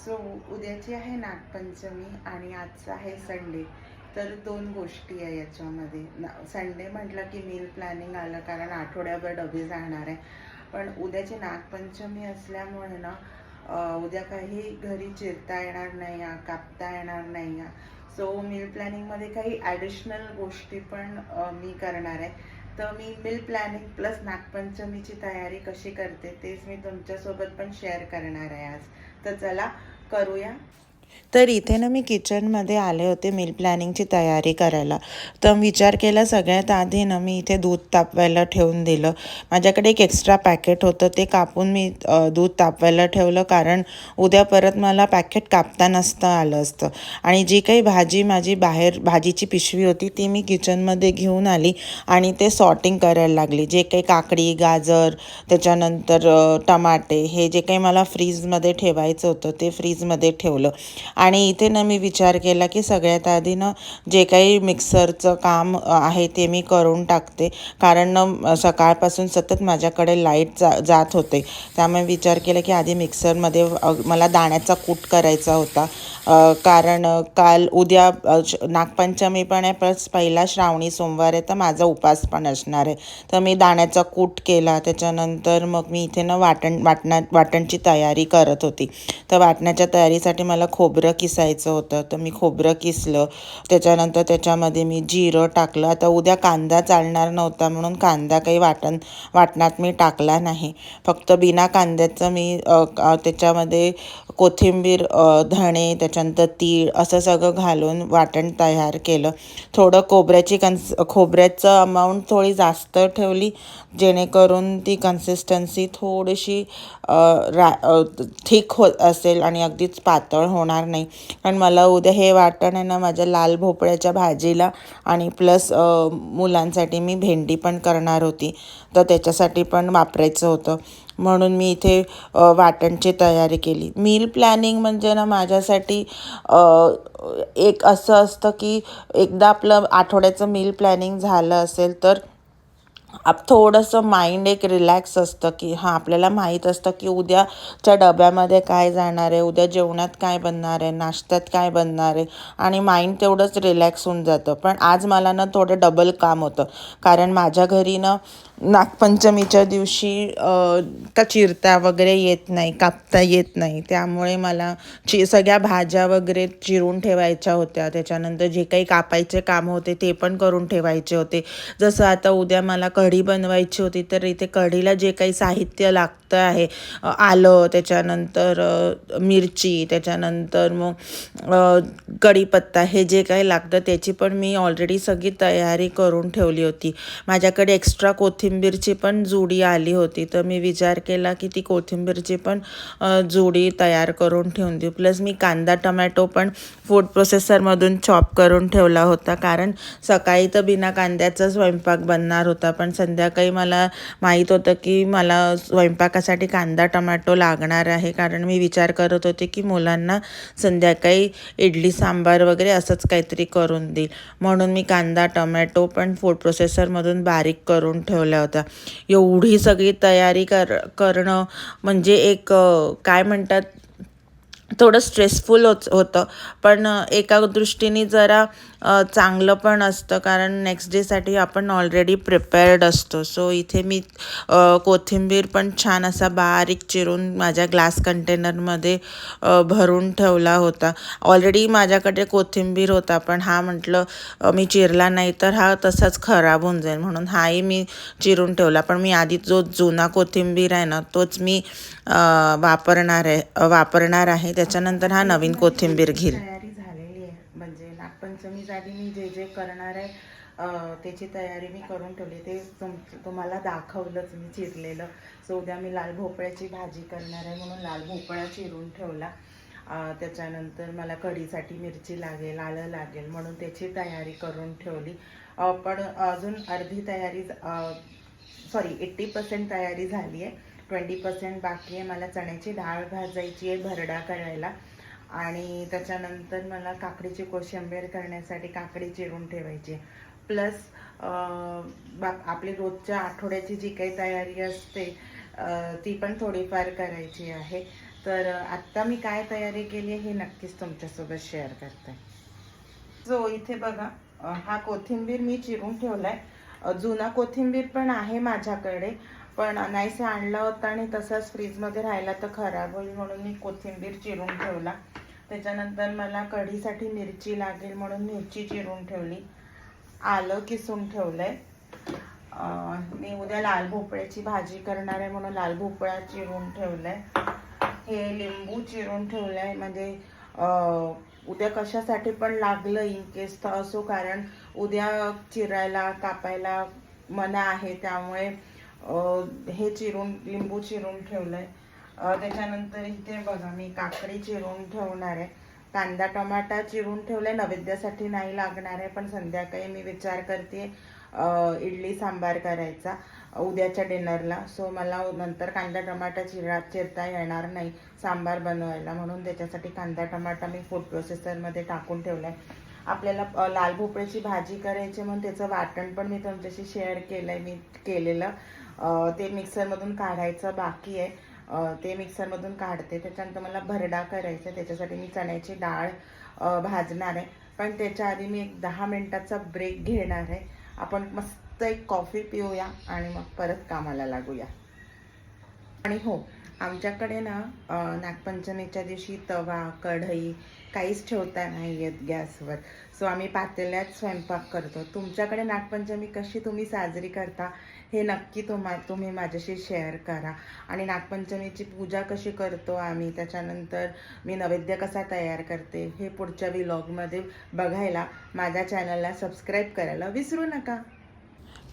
So उद्याची आहे नागपंचमी आणि आजचा आहे संडे. तर दोन गोष्टी आहे याच्यामध्ये. संडे म्हटलं की मील प्लॅनिंग आलं, कारण आठवड्याभर डबे जाणार आहे. पण उद्याची नागपंचमी असल्यामुळे ना उद्या काही घरी चिरता येणार नाही, कापता येणार नाही. सो मील प्लॅनिंगमध्ये काही ॲडिशनल गोष्टी पण मी करणार आहे. तर मी मील प्लॅनिंग प्लस नागपंचमीची तयारी कशी करते तेच मी तुमच्यासोबत पण शेअर करणार आहे आज. तर चला करूया. तर इथे ना मी किचनमध्ये आले होते मील प्लॅनिंगची तयारी करायला. तर विचार केला सगळ्यात आधी ना मी इथे दूध तापवायला ठेवून दिलं. माझ्याकडे एक एक्स्ट्रा पॅकेट होतं, ते कापून मी दूध तापवायला ठेवलं, कारण उद्या परत मला पॅकेट कापता नसता आलं असतं. आणि जी काही भाजी माझी बाहेर भाजीची पिशवी होती ती मी किचनमध्ये घेऊन आली आणि ते सॉर्टिंग करायला लागली. जे काही काकडी, गाजर, त्याच्यानंतर टमाटे, हे जे काही मला फ्रीजमध्ये ठेवायचं होतं ते फ्रीजमध्ये ठेवलं. आणि इथे ना मी विचार केला की सगळ्यात आधी ना जे काही मिक्सरचं काम आहे ते मी करून टाकते, कारण सकाळपासून सतत माझ्याकडे लाईट जात होते. त्यामुळे विचार केला की आधी मिक्सरमध्ये मला दाण्याचा कूट करायचा होता, कारण उद्या नागपंचमी पण आहे, प्लस पहिला श्रावणी सोमवार आहे, तर माझा उपास पण असणार आहे. तर मी दाण्याचा कूट केला. त्याच्यानंतर मग मी इथे ना वाटणची तयारी करत होती. तर वाटण्याच्या तयारीसाठी मला खोबरं किसायचं होतं, तर मी खोबरं किसलं. त्याच्यानंतर त्याच्यामध्ये मी जिरं टाकलं. आता उद्या कांदा चालणार नव्हता म्हणून कांदा काही वाटणात मी टाकला नाही. फक्त बिना कांद्याचं मी त्याच्यामध्ये कोथिंबीर, धणे, त्याच्यानंतर तीळ असं सगळं घालून वाटण तयार केलं. थोडं खोबऱ्याचं अमाऊंट थोडी जास्त ठेवली, जेणेकरून ती कन्सिस्टन्सी थोडीशी ठीक असेल आणि अगदीच पातळ होणार नाही. कारण मला उद्या हे वाटण आहे ना माझ्या लाल भोपळ्याच्या भाजीला आणि प्लस मुलांसाठी मी भेंडी पण करणार होती, तर त्याच्यासाठी पण वापरायचं होतं. म्हणून मी इथे वाटणची तयारी केली. मील प्लॅनिंग म्हणजे ना माझ्यासाठी एक असं असतं की एकदा आपलं आठवड्याचं मील प्लॅनिंग झालं असेल तर थोडंसं माइंड एक रिलॅक्स असतं, की हां आपल्याला माहीत असतं की उद्याच्या डब्यामध्ये काय जाणार आहे, उद्या जेवणात काय बनणार आहे, नाश्त्यात काय बनणार आहे, आणि माइंड तेवढंच रिलॅक्स होऊन जातं. पण आज मला ना थोडं डबल काम होतं, कारण माझ्या घरी ना नागपंचमीच्या दिवशी का चिरता वगैरे येत नाही, कापता येत नाही. त्यामुळे मला सगळ्या भाज्या वगैरे चिरून ठेवायच्या होत्या. त्याच्यानंतर जे काही कापायचे काम होते ते पण करून ठेवायचे होते. जसं आता उद्या मला कढी बनवायची होती, तर इथे कढीला जे काही साहित्य लागतं आहे, आलं, त्याच्यानंतर मिरची, त्याच्यानंतर मग कढीपत्ता, हे जे काही लागतं त्याची पण मी ऑलरेडी सगळी तयारी करून ठेवली होती. माझ्याकडे एक्स्ट्रा कोथिंबीरची पण जुडी आली होती, तर मी विचार केला की ती कोथिंबीरची पण जुडी तयार करून ठेवून देऊ. प्लस मी कांदा टमॅटो पण फूड प्रोसेसरमधून चॉप करून ठेवला होता, कारण सकाळी तर बिना कांद्याचा स्वयंपाक बनणार होता, पण संध्याकाळी मला माहीत होतं की मला स्वयंपाकासाठी कांदा टमॅटो लागणार आहे, कारण मी विचार करत होते की मुलांना संध्याकाळी इडली सांबार वगैरे असंच काहीतरी करून देईल. म्हणून मी कांदा टमॅटो पण फूड प्रोसेसरमधून बारीक करून ठेवला होता. एवढी सगळी तयारी करणं म्हणजे एक काय म्हणतात, थोडं स्ट्रेसफुल होतं, पण एका दृष्टीने जरा चांगलं पण असतं, कारण नेक्स्ट डेसाठी आपण ऑलरेडी प्रिपेअर्ड असतो. सो इथे मी कोथिंबीर पण छान असा बारीक चिरून माझ्या ग्लास कंटेनरमध्ये भरून ठेवला होता. ऑलरेडी माझ्याकडे कोथिंबीर होता, पण हा म्हटलं मी चिरला नाही तर हा तसाच खराब होऊन जाईल, म्हणून हाही मी चिरून ठेवला. पण मी आधी जो जुना कोथिंबीर आहे ना तोच मी वापरणार आहे. त्याच्यानंतर हा नवीन कोथिंबीर घेईल. तयारी झालेली आहे, म्हणजे नागपंचमीसाठी मी जे जे करणार आहे त्याची तयारी मी करून ठेवली. ते तुम्हाला दाखवलंच मी चिरलेलं. सो उद्या मी लाल भोपळ्याची भाजी करणार आहे, म्हणून लाल भोपळा चिरून ठेवला. त्याच्यानंतर मला कढीसाठी मिरची लागेल, आलं लागेल, म्हणून त्याची तयारी करून ठेवली. पण अजून अर्धी तयारी 80% तयारी झाली आहे, 20% बाकी आहे. मला चण्याची डाळ भाजायची आहे, भरडा करायला, आणि त्याच्यानंतर मला काकडीची कोशिंबीर करण्यासाठी काकडी चिरून ठेवायची आहे. प्लस आपली रोजच्या आठवड्याची जी काही तयारी असते ती पण थोडीफार करायची आहे. तर आत्ता मी काय तयारी केली आहे हे नक्कीच तुमच्यासोबत शेअर करते. जो इथे बघा, हा कोथिंबीर मी चिरून ठेवलाय. जुना कोथिंबीर पण आहे माझ्याकडे, पण नाहीसे आणला होता आणि तसाच फ्रीजमध्ये राहिला तर खराब होईल म्हणून मी कोथिंबीर चिरून ठेवला. त्याच्यानंतर मला कढीसाठी मिरची लागेल म्हणून मिरची चिरून ठेवली. आलं किसून ठेवलंय. मी उद्या लाल भोपळ्याची भाजी करणार आहे म्हणून लाल भोपळा चिरून ठेवलाय. हे लिंबू चिरून ठेवलंय, म्हणजे उद्या कशासाठी पण लागलं इन केस तर असो, कारण उद्या चिरायला कापायला मना आहे, त्यामुळे हे लिंबू चिरून ठेवलंय. त्याच्यानंतर इथे बघा मी काकडी चिरून ठेवणार आहे. कांदा टमाटा चिरून ठेवलाय, नैवेद्यासाठी नाही लागणार आहे, पण संध्याकाळी मी विचार करते इडली सांबार करायचा उद्याच्या डिनरला. सो मला नंतर कांदा टमाटा चिरता येणार नाही सांबार बनवायला, म्हणून त्याच्यासाठी कांदा टमाटा मी फूड प्रोसेसरमध्ये टाकून ठेवलाय. आपल्याला लाल भोपळ्याची भाजी करायची म्हणून त्याचं वाटण पण मी तुमच्याशी शेअर मी केलेलं. ते मिक्सरमधून काढायचं बाकी आहे. ते मिक्सरमधून काढते. त्याच्यानंतर मला भरडा करायचा, त्याच्यासाठी मी चण्याची डाळ भाजणार आहे. पण त्याच्या आधी मी एक 10 मिनिटाचा ब्रेक घेणार आहे. आपण मस्त एक कॉफी पिऊया आणि मग परत कामाला लागूया. आणि हो, आमच्याकडे ना नागपंचमीच्या दिवशी तवा कढई काहीच ठेवता नाही येत गॅसवर. सो आम्ही पातेल्यात स्वयंपाक करतो. तुमच्याकडे नागपंचमी कशी तुम्ही साजरी करता हे नक्की तुम्ही माझ्याशी शेअर करा. आणि नागपंचमीची पूजा कशी करतो आम्ही, त्याच्यानंतर मी नैवेद्य कसा तयार करते हे पुढच्या व्लॉगमध्ये बघायला माझ्या चॅनलला सबस्क्राईब करायला विसरू नका.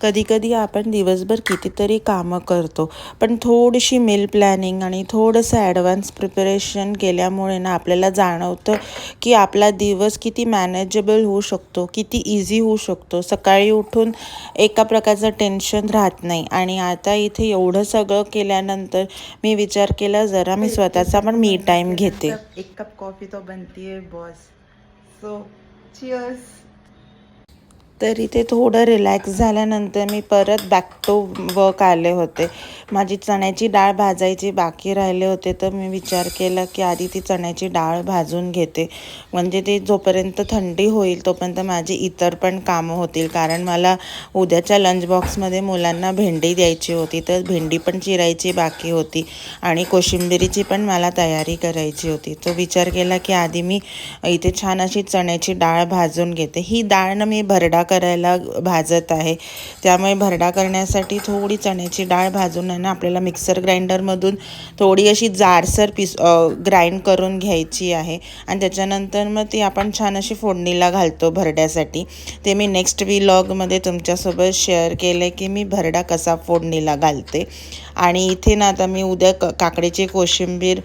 कधीकधी आपण दिवसभर कितीतरी कामं करतो, पण थोडीशी मील प्लॅनिंग आणि थोडंसं ॲडव्हान्स प्रिपरेशन केल्यामुळे ना आपल्याला जाणवतं की आपला दिवस किती मॅनेजेबल होऊ शकतो, किती इझी होऊ शकतो. सकाळी उठून एका प्रकारचं टेन्शन राहत नाही. आणि आता इथे एवढं सगळं केल्यानंतर मी विचार केला जरा मी स्वतःचा पण मी टाईम घेते. एक कप कॉफी तो बनतीये बॉस. So cheers. तर इथे थोडं रिलॅक्स झाल्यानंतर मी परत बॅक टू वर्क आले होते. माझी चण्याची डाळ भाजायची बाकी राहिले होते, तर मी विचार केला की आधी ती चण्याची डाळ भाजून घेते, म्हणजे ते जोपर्यंत थंडी होईल तोपर्यंत माझी इतर पण कामं होतील. कारण मला उद्याच्या लंच बॉक्समध्ये मुलांना भेंडी द्यायची होती, तर भेंडी पण चिरायची बाकी होती आणि कोशिंबिरीची पण मला तयारी करायची होती. तो विचार केला की आधी मी इथे छान अशी चण्याची डाळ भाजून घेते. ही डाळ ना मी भरडा करायला भाजत आहे, त्यामुळे भरडा करण्यासाठी थोडी चण्याची डाळ भाजून आहे ना आपल्याला मिक्सर ग्राइंडरमधून थोडी अशी जाडसर ग्राइंड करून घ्यायची आहे. आणि त्याच्यानंतर मग ती आपण छान अशी फोडणीला घालतो भरड्यासाठी. ते मी नेक्स्ट व्लॉगमध्ये तुमच्यासोबत शेअर केलं की मी भरडा कसा फोडणीला घालते. आणि इथे ना आता मी उद्या काकडीची कोशिंबीर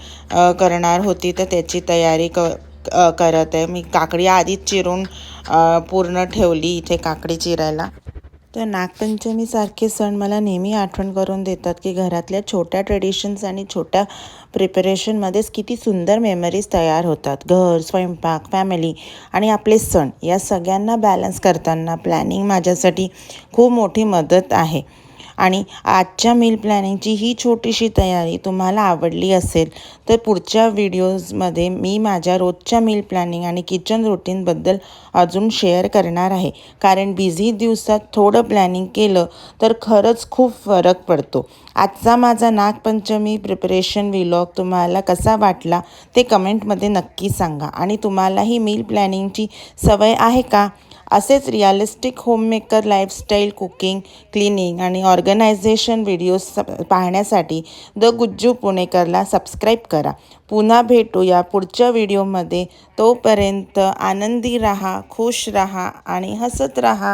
करणार होती, तर त्याची तयारी करत आहे. मी काकडी आधीच चिरून पूर्ण ठेवली इथे काकडी चिरायला. तर नागपंचमीसारखे सण मला नेहमी आठवण करून देतात की घरातल्या छोट्या ट्रेडिशन्स आणि छोट्या प्रिपरेशनमध्येच किती सुंदर मेमरीज तयार होतात. घर, स्वयंपाक, फॅमिली आणि आपले सण या सगळ्यांना बॅलन्स करताना प्लॅनिंग माझ्यासाठी खूप मोठी मदत आहे. आणि आजच्या मील प्लॅनिंगची ही छोटीशी तयारी तुम्हाला आवडली असेल तर पुढच्या व्हिडिओजमध्ये मी माझ्या रोजच्या मील प्लॅनिंग आणि किचन रुटीनबद्दल अजून शेअर करणार आहे. कारण बिझी दिवसात थोडं प्लॅनिंग केलं तर खरंच खूप फरक पडतो. आजचा माझा नागपंचमी प्रिपरेशन व्लॉग तुम्हाला कसा वाटला ते कमेंटमध्ये नक्की सांगा. आणि तुम्हालाही मील प्लॅनिंगची सवय आहे का? असेच realistic homemaker lifestyle, cooking, cleaning आणि ऑर्गनायझेशन व्हिडिओज पाहण्यासाठी द गुज्जू पुणेकरला सबस्क्राईब करा. पुन्हा भेटूया पुढच्या व्हिडिओमध्ये. तोपर्यंत आनंदी राहा, खुश राहा आणि हसत राहा.